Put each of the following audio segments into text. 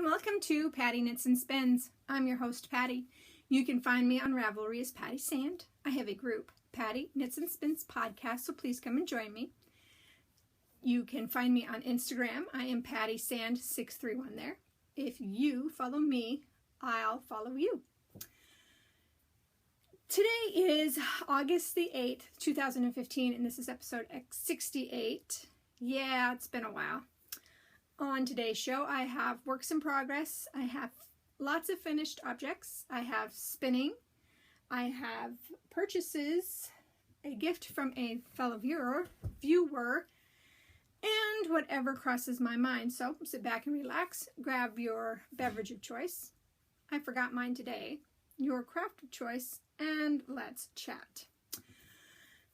welcome to Patti Knits and Spins. I'm your host, Patti. You can find me on Ravelry as Pattisand. I have a group, Patti Knits and Spins Podcast, so please come and join me. You can find me on Instagram. I am Pattisand631 there. If you follow me, I'll follow you. Today is August the 8th, 2015, and this is episode 68. Yeah, it's been a while. On today's show, I have works in progress. I have lots of finished objects. I have spinning. I have purchases, a gift from a fellow viewer, and whatever crosses my mind. So sit back and relax. Grab your beverage of choice. I forgot mine today. Your craft of choice, and let's chat.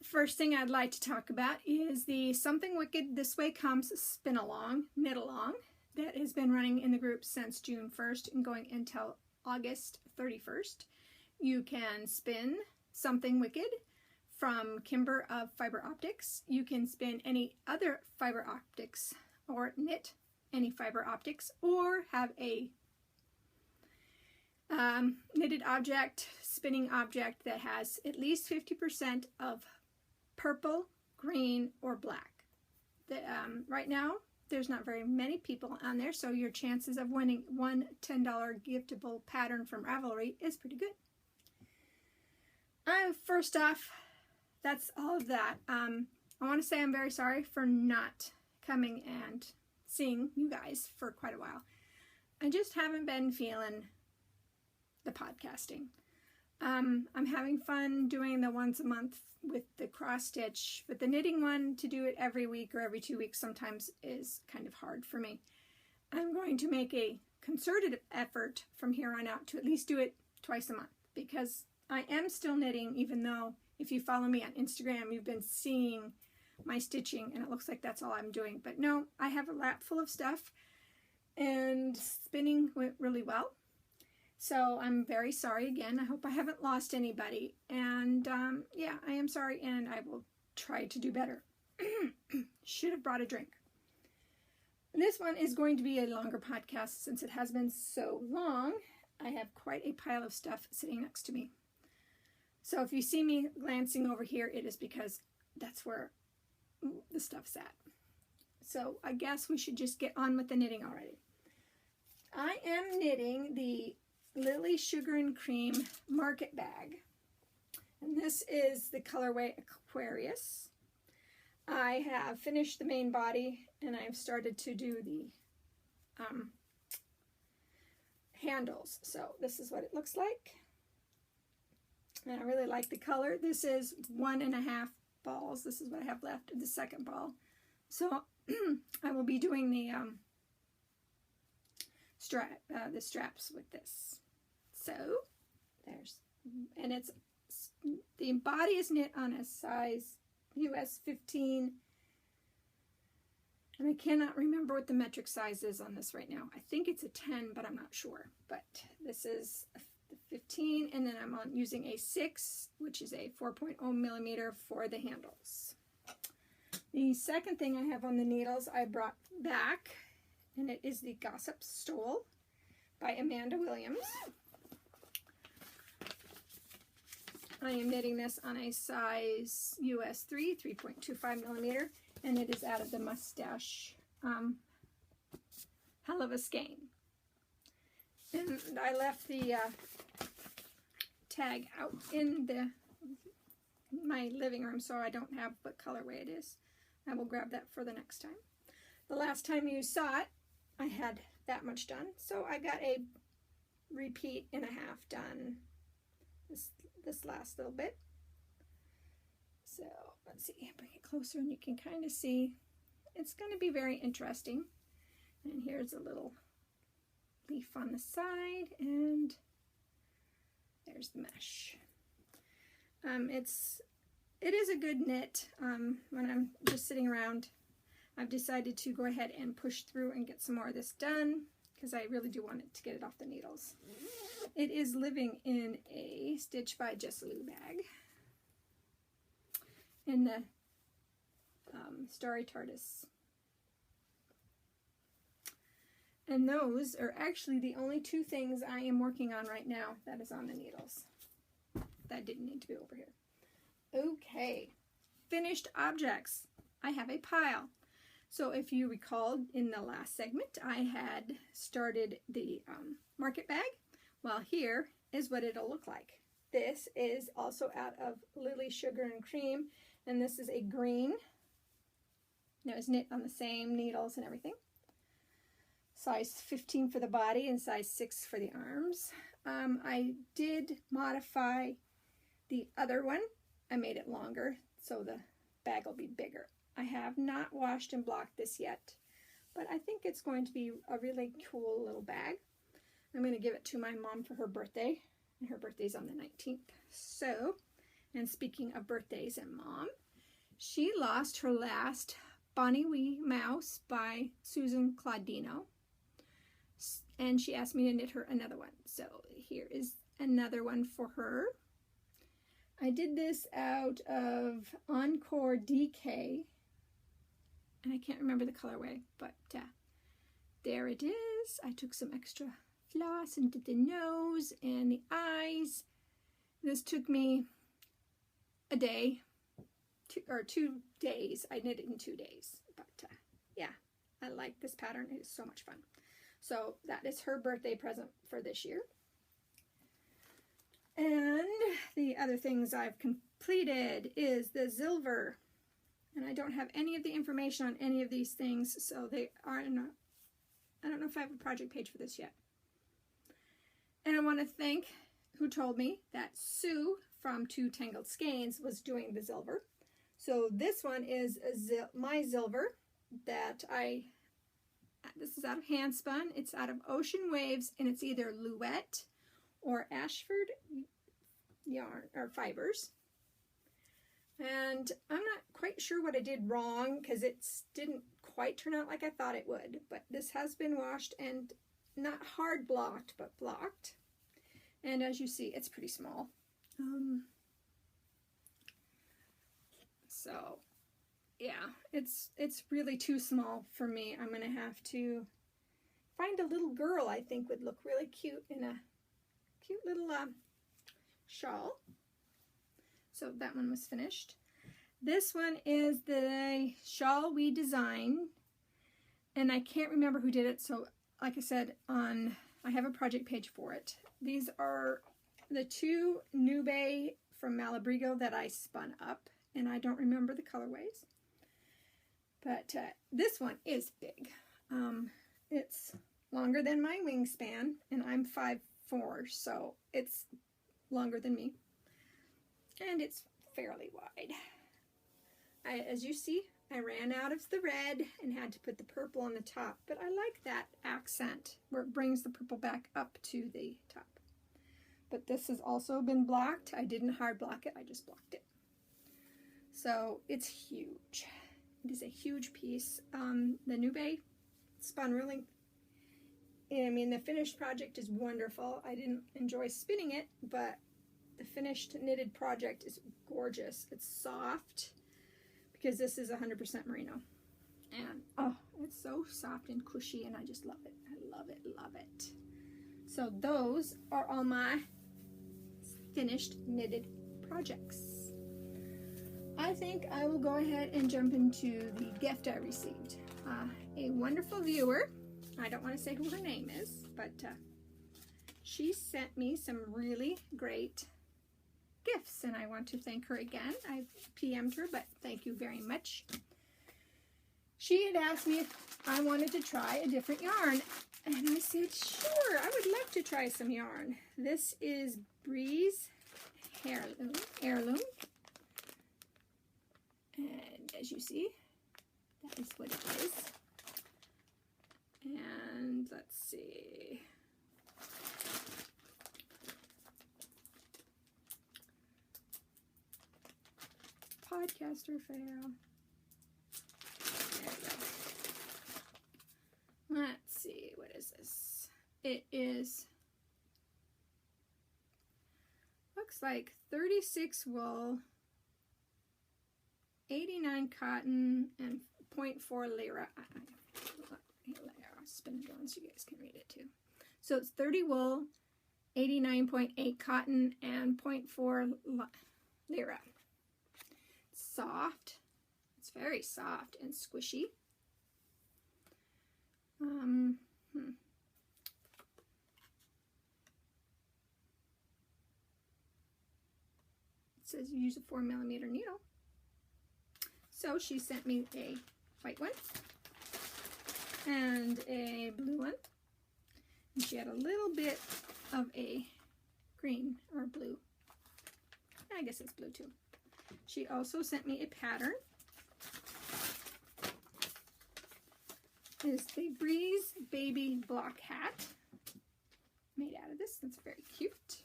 First thing I'd like to talk about is the Something Wicked This Way Comes Spin Along, Knit Along that has been running in the group since June 1st and going until August 31st. You can spin Something Wicked from Kimber of Fiber Optics. You can spin any other fiber optics or knit any fiber optics or have a knitted object, spinning object that has at least 50% of purple, green, or black. Right now, there's not very many people on there, so your chances of winning one $10 giftable pattern from Ravelry is pretty good. First off, that's all of that. I want to say I'm very sorry for not coming and seeing you guys for quite a while. I just haven't been feeling the podcasting. I'm having fun doing the once a month with the cross stitch, but the knitting one, to do it every week or every 2 weeks sometimes is kind of hard for me. I'm going to make a concerted effort from here on out to at least do it twice a month, because I am still knitting, even though if you follow me on Instagram, you've been seeing my stitching and it looks like that's all I'm doing. But no, I have a lap full of stuff and spinning went really well. So I'm very sorry again. I hope I haven't lost anybody. And yeah, I am sorry, and I will try to do better. Should have brought a drink. This one is going to be a longer podcast since it has been so long. I have quite a pile of stuff sitting next to me. So if you see me glancing over here, it is because that's where the stuff's at. So I guess we should just get on with the knitting already. I am knitting the Lily Sugar and Cream Market Bag, and this is the colorway Aquarius. I have finished the main body and I've started to do the handles. So this is what it looks like, and I really like the color. This is 1.5 balls. This is what I have left of the second ball. So I will be doing the straps with this. So there's, and it's, the body is knit on a size US 15, and I cannot remember what the metric size is on this right now. I think it's a 10, but I'm not sure. But this is a 15, and then I'm using a 6, which is a 4.0 millimeter for the handles. The second thing I have on the needles I brought back, and it is the Gossip Stole by Amanda Williams. I am knitting this on a size US 3, 3.25 millimeter, and it is out of the Mustache Hell of a Skein. And I left the tag out in my living room, so I don't have what colorway it is. I will grab that for the next time. The last time you saw it, I had that much done, so I got a repeat and a half done this last little bit. So let's see, bring it closer and you can kind of see. It's going to be very interesting. And here's a little leaf on the side, and there's the mesh. It is a good knit. When I'm just sitting around, I've decided to go ahead and push through and get some more of this done, because I really do want it to get it off the needles. It is living in a Stitch by Jessalou bag in the Starry Tortoise. And those are actually the only two things I am working on right now that is on the needles. That didn't need to be over here. Okay, finished objects. I have a pile. So if you recall in the last segment, I had started the market bag. Well, here is what it'll look like. This is also out of Lily Sugar and Cream, and this is a green. And it was knit on the same needles and everything. Size 15 for the body and size 6 for the arms. I did modify the other one. I made it longer so the bag will be bigger. I have not washed and blocked this yet, but I think it's going to be a really cool little bag. I'm going to give it to my mom for her birthday, and her birthday's on the 19th. So, and speaking of birthdays and mom, she lost her last Bonnie Wee Mouse by Susan Claudino, and she asked me to knit her another one. So here is another one for her. I did this out of Encore DK, and I can't remember the colorway, but there it is. I took some extra floss and did the nose and the eyes. This took me a day, 2 days. I knit it in 2 days, but yeah, I like this pattern. It is so much fun. So that is her birthday present for this year. And the other things I've completed is the silver. And I don't have any of the information on any of these things, so they are not, I don't know if I have a project page for this yet. And I want to thank who told me that Sue from Two Tangled Skeins was doing the silver. So this one is my silver that this is out of Handspun. It's out of Ocean Waves, and it's either Luette or Ashford yarn or fibers. And I'm not quite sure what I did wrong because it didn't quite turn out like I thought it would. But this has been washed and not hard blocked, but blocked. And as you see, it's pretty small. So yeah, it's really too small for me. I'm gonna have to find a little girl I think would look really cute in a cute little shawl. So that one was finished. This one is the shawl we designed, and I can't remember who did it. So like I said, I have a project page for it. These are the 2 Nube from Malabrigo that I spun up, and I don't remember the colorways. But this one is big. It's longer than my wingspan, and I'm 5'4", so it's longer than me. And it's fairly wide. As you see, I ran out of the red and had to put the purple on the top, but I like that accent where it brings the purple back up to the top. But this has also been blocked. I didn't hard block it, I just blocked it. So it's huge. It is a huge piece. The Nube spun really, I mean, the finished project is wonderful. I didn't enjoy spinning it, but the finished knitted project is gorgeous. It's soft because this is 100% merino. And oh, it's so soft and cushy, and I just love it. I love it, love it. So those are all my finished knitted projects. I think I will go ahead and jump into the gift I received. A wonderful viewer, I don't want to say who her name is, but she sent me some really great gifts, and I want to thank her again. I've PM'd her, but thank you very much. She had asked me if I wanted to try a different yarn, and I said, sure, I would love to try some yarn. This is Breeze Heirloom. And as you see, that is what it is. And let's see. Podcaster fail. There we go. Let's see, what is this? It is, looks like 36 wool, 89 cotton, and 0.4 lira. spin it around so you guys can read it too. So it's 30 wool, 89.8 cotton, and 0.4 lira. It's soft. It's very soft and squishy. It says use a 4mm needle. So she sent me a white one and a blue one. And she had a little bit of a green or blue. I guess it's blue too. She also sent me a pattern. It's the Breeze Baby Block Hat. Made out of this. It's very cute.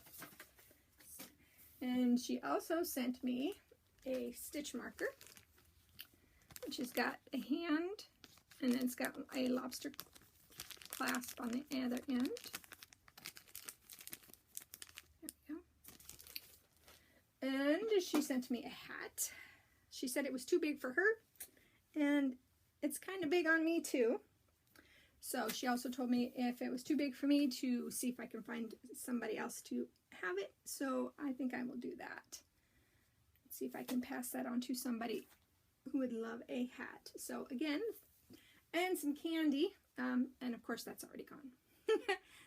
And she also sent me a stitch marker, which has got a hand, and then it's got a lobster clasp on the other end. There we go. And she sent me a hat. She said it was too big for her, and it's kind of big on me too. So she also told me if it was too big for me to see if I can find somebody else to have it. So I think I will do that. Let's see if I can pass that on to somebody who would love a hat. So again, and some candy. And of course that's already gone.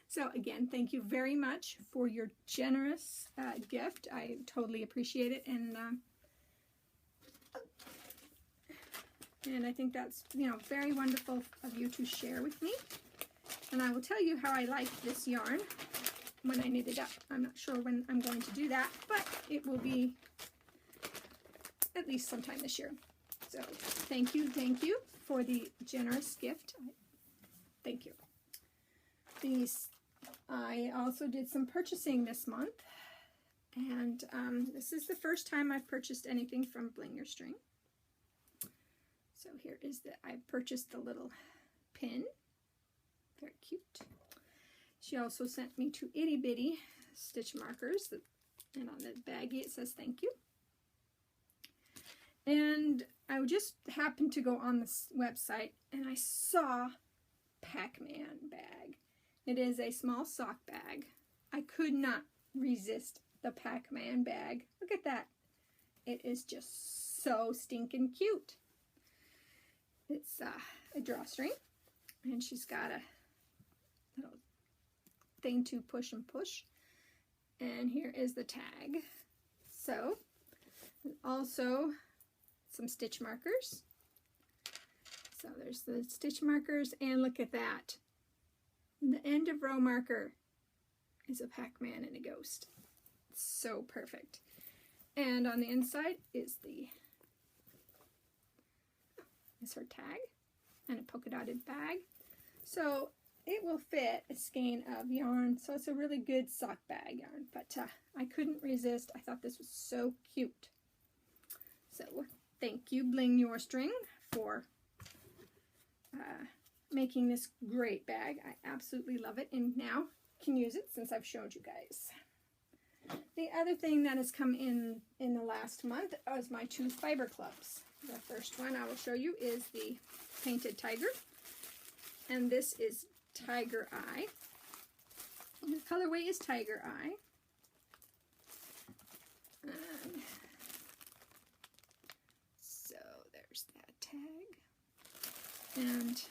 So again, thank you very much for your generous gift. I totally appreciate it. And I think that's, very wonderful of you to share with me. And I will tell you how I like this yarn when I knit it up. I'm not sure when I'm going to do that, but it will be at least sometime this year. So thank you for the generous gift. Thank you. I also did some purchasing this month, and this is the first time I've purchased anything from Bling Your String. So here is I purchased the little pin. Very cute. She also sent me 2 itty bitty stitch markers, and on the baggie it says thank you. And I just happened to go on this website and I saw Pac-Man bag. It is a small sock bag. I could not resist the Pac-Man bag. Look at that. It is just so stinking cute. It's a drawstring, and she's got a little thing to push and push. And here is the tag. So, also some stitch markers. So there's the stitch markers, and look at that. The end of row marker is a Pac-Man and a ghost. It's so perfect. And on the inside is her tag and a polka dotted bag. So it will fit a skein of yarn. So it's a really good sock bag yarn, but I couldn't resist. I thought this was so cute. So thank you, Bling Your String, for making this great bag. I absolutely love it, and now can use it since I've showed you guys. The other thing that has come in the last month is my 2 fiber clubs. The first one I will show you is the Painted Tiger, and this is Tiger Eye. And the colorway is Tiger Eye. So there's that tag. And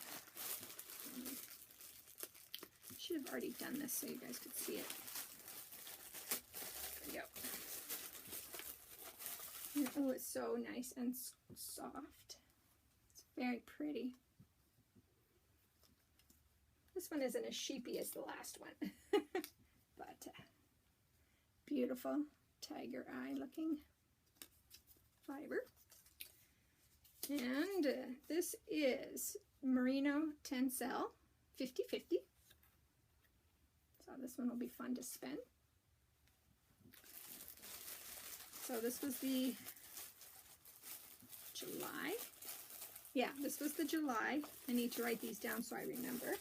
I should have already done this so you guys could see it. There we go. And, oh, it's so nice and soft. It's very pretty. This one isn't as sheepy as the last one, but beautiful tiger eye looking fiber. And this is Merino Tencel 50/50. So this one will be fun to spin. So this was the July. Yeah, this was the July. I need to write these down so I remember.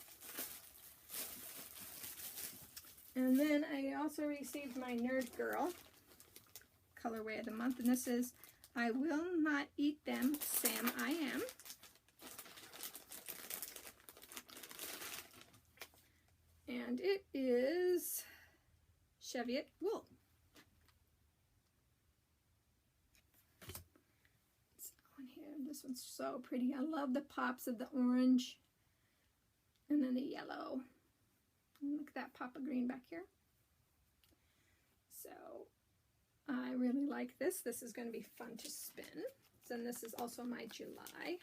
And then I also received my Nerd Girl colorway of the month, and this is I Will Not Eat Them, Sam I Am. and it is Cheviot wool. It's on here. This one's so pretty. I love the pops of the orange and then the yellow. And look at that pop of green back here. So I really like this. This is going to be fun to spin. And this is also my July.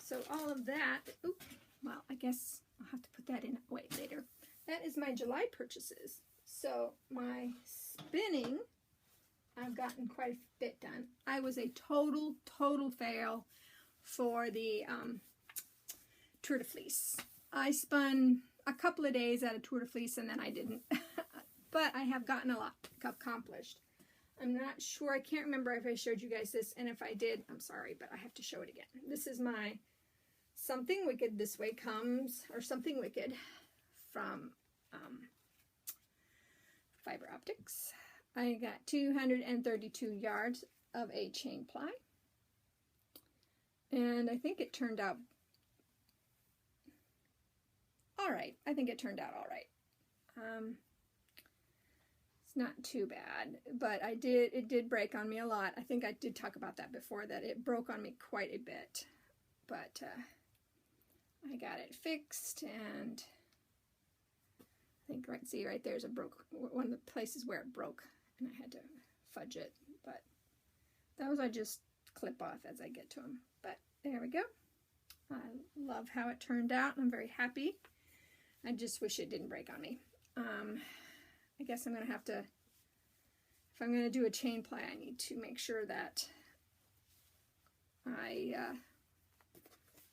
So all of that, oops, well, I guess I'll have to put that in later. That is my July purchases. So my spinning, I've gotten quite a bit done. I was a total fail for the Tour de Fleece. I spun a couple of days at a Tour de Fleece and then I didn't. But I have gotten a lot accomplished. I'm not sure, I can't remember if I showed you guys this, and if I did, I'm sorry, but I have to show it again. This is my Something Wicked This Way Comes, or Something Wicked from Fiber Optics. I got 232 yards of a chain ply, and I think it turned out all right. I think it turned out all right. It's not too bad, but it did break on me a lot. I think I did talk about that before, that it broke on me quite a bit, but I got it fixed, and I think right there's one of the places where it broke, and I had to fudge it, but those I just clip off as I get to them. But there we go. I love how it turned out, and I'm very happy. I just wish it didn't break on me. I guess I'm going to have to, if I'm going to do a chain ply, I need to make sure that I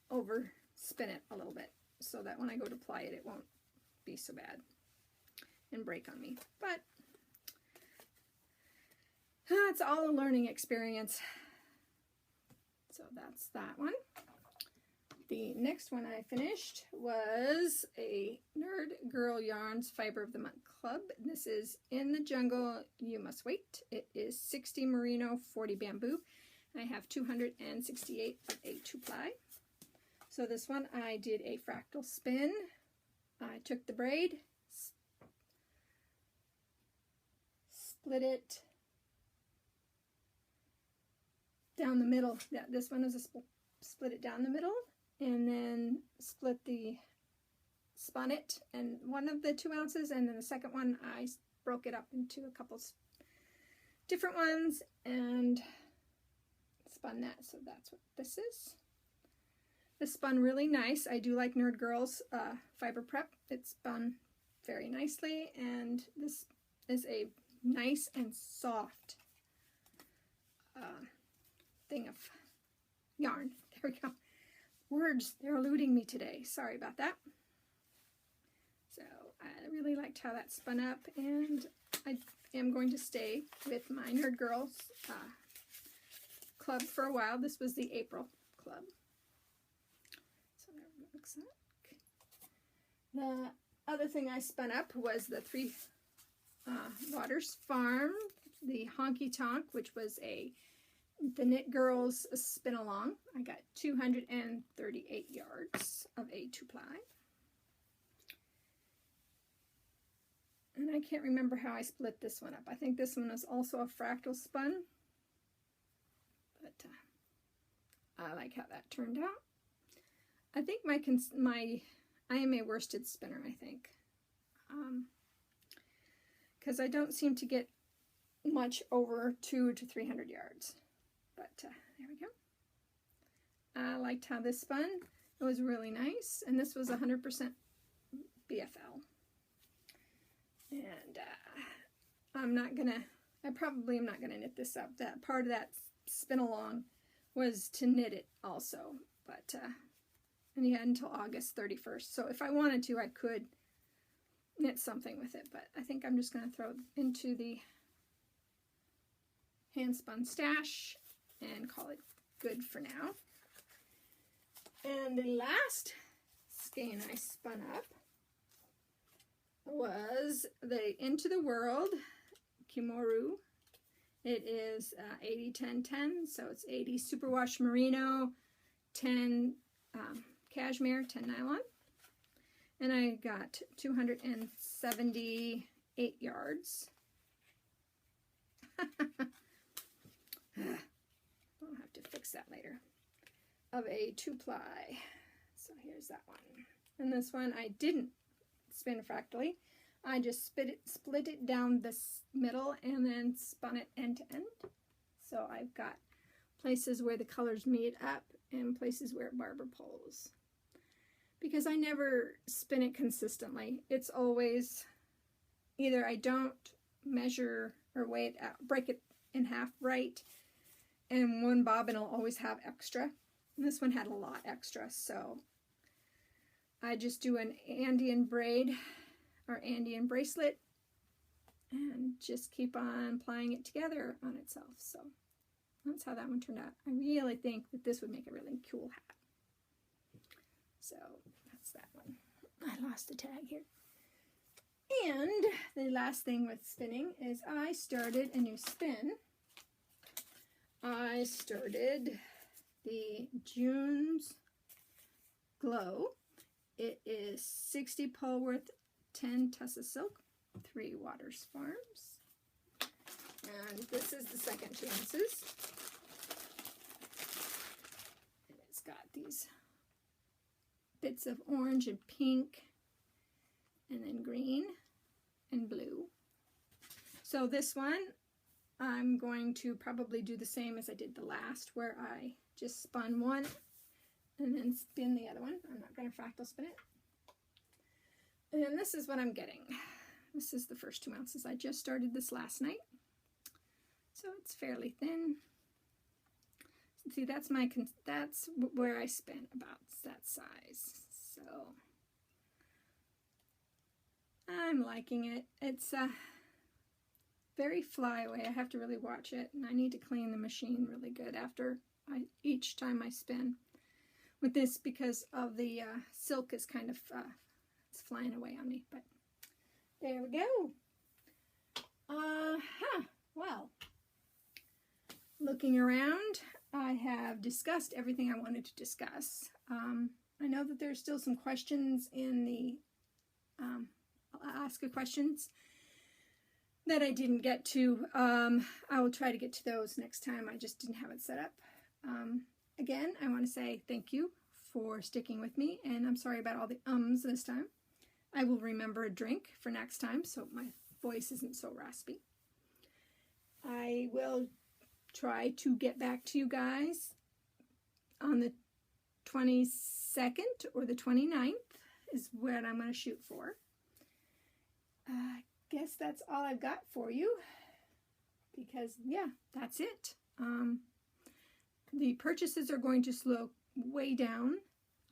over spin it a little bit so that when I go to ply it, it won't be so bad and break on me. But it's all a learning experience. So that's that one. The next one I finished was a Nerd Girl Yarns Fiber of the Month Club. This is In the Jungle, You Must Wait. It is 60 merino, 40 bamboo. I have 268 of a 2-ply. So this one I did a fractal spin. I took the braid, split it down the middle. Yeah, this one is a split it down the middle, and then spun it, and one of the 2 ounces, and then the second one I broke it up into a couple different ones and spun that. So that's what this is. This spun really nice. I do like Nerd Girl's fiber prep. It spun very nicely, and this is a nice and soft thing of yarn. There we go. Words, they're eluding me today. Sorry about that. So I really liked how that spun up, and I am going to stay with my Nerd Girls club for a while. This was the April club. So there it looks like. The other thing I spun up was the Three Waters Farm, the Honky Tonk, which was the Knit Girls spin along. I got 238 yards of a 2-ply. And I can't remember how I split this one up. I think this one is also a fractal spun. But I like how that turned out. I think I am a worsted spinner, I think. Because I don't seem to get much over 200 to 300 yards. But there we go. I liked how this spun. It was really nice. And this was 100% BFL. And I probably am not going to knit this up. That part of that spin along was to knit it also. But, and you had until August 31st. So if I wanted to, I could knit something with it. But I think I'm just going to throw it into the hand spun stash and call it good for now. And the last skein I spun up was the Into the World Kimoru. It is 80-10-10, so it's 80 superwash merino, 10 cashmere, 10 nylon. And I got 278 yards. I'll have to fix that later. Of a 2-ply. So here's that one. And this one I didn't spin fractally. I just split it down the middle and then spun it end to end. So I've got places where the colors meet up and places where it barber poles. Because I never spin it consistently. It's always either I don't measure or weigh it out, break it in half right, and one bobbin will always have extra. And this one had a lot extra, so I just do an Andean braid or Andean bracelet and just keep on applying it together on itself. So that's how that one turned out. I really think that this would make a really cool hat. So that's that one. I lost the tag here. And the last thing with spinning is I started a new spin. I started the June's Glow. It is 60 Polworth, 10 Tussa Silk, 3 Waters Farms. And this is the second chances. And it's got these bits of orange and pink, and then green and blue. So this one, I'm going to probably do the same as I did the last, where I just spun one and then spin the other one. I'm not going to fractal spin it. And this is what I'm getting. This is the first 2 ounces. I just started this last night. So it's fairly thin. See, that's where I spin, about that size. So I'm liking it. It's very flyaway. I have to really watch it, and I need to clean the machine really good after each time I spin with this, because of the silk is kind of it's flying away on me. But there we go. Well, looking around, I have discussed everything I wanted to discuss. I know that there's still some questions in the Ask a Questions that I didn't get to. I will try to get to those next time. I just didn't have it set up. Again, I want to say thank you for sticking with me, and I'm sorry about all the ums this time. I will remember a drink for next time so my voice isn't so raspy. I will try to get back to you guys on the 22nd or the 29th is what I'm going to shoot for. I guess that's all I've got for you, because yeah, that's it. The purchases are going to slow way down.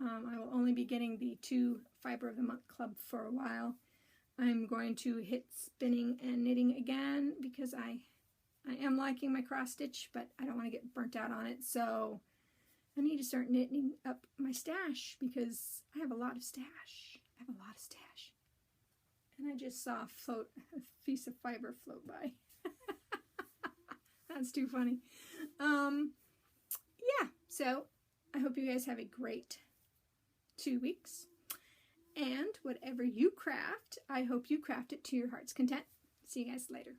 I will only be getting the 2 Fiber of the Month Club for a while. I'm going to hit spinning and knitting again, because I am liking my cross stitch, but I don't want to get burnt out on it. So I need to start knitting up my stash, because I have a lot of stash. And I just saw a piece of fiber float by. That's too funny. Yeah, so I hope you guys have a great 2 weeks. And whatever you craft, I hope you craft it to your heart's content. See you guys later.